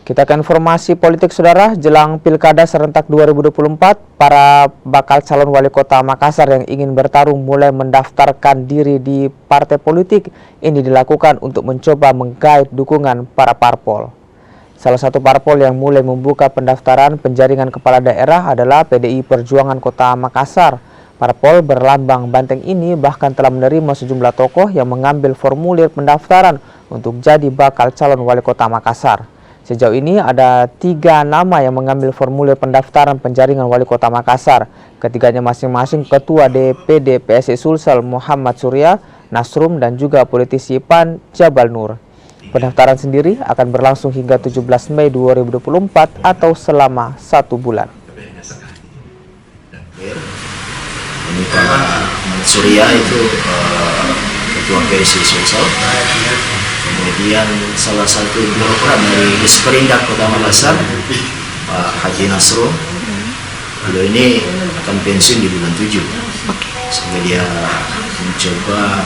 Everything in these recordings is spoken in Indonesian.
Kita ke informasi politik, saudara. Jelang Pilkada serentak 2024, para bakal calon wali kota Makassar yang ingin bertarung mulai mendaftarkan diri di partai politik. Ini dilakukan untuk mencoba menggait dukungan para parpol. Salah satu parpol yang mulai membuka pendaftaran penjaringan kepala daerah adalah PDI Perjuangan Kota Makassar. Parpol berlambang banteng ini bahkan telah menerima sejumlah tokoh yang mengambil formulir pendaftaran untuk jadi bakal calon wali kota Makassar. Sejauh ini ada 3 nama yang mengambil formulir pendaftaran penjaringan wali kota Makassar. Ketiganya masing-masing Ketua DPD PSI Sulsel Muhammad Surya, Nasrum, dan juga politisi PAN Jabal Nur. Pendaftaran sendiri akan berlangsung hingga 17 Mei 2024 atau selama 1 bulan. Ini Pak Surya itu Ketua PSI Sulsel. Kemudian salah satu birokrat dari Disperindak Kota Makassar, Pak Haji Nasrum. Beliau ini akan pensiun di bulan 7. Sehingga dia mencoba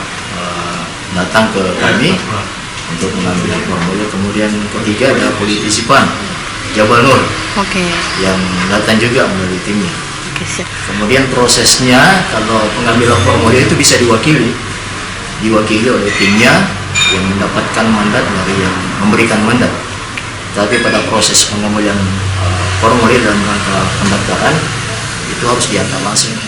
datang ke kami untuk mengambil formulir. Kemudian ketiga ada politisi PAN Jabal Nur, yang datang juga melalui timnya. Kemudian prosesnya kalau pengambilan formulir itu bisa diwakili oleh timnya yang mendapatkan mandat dari yang memberikan mandat. Tapi pada proses pengambilan formulir dan rangka pendaftaran itu harus diantar langsung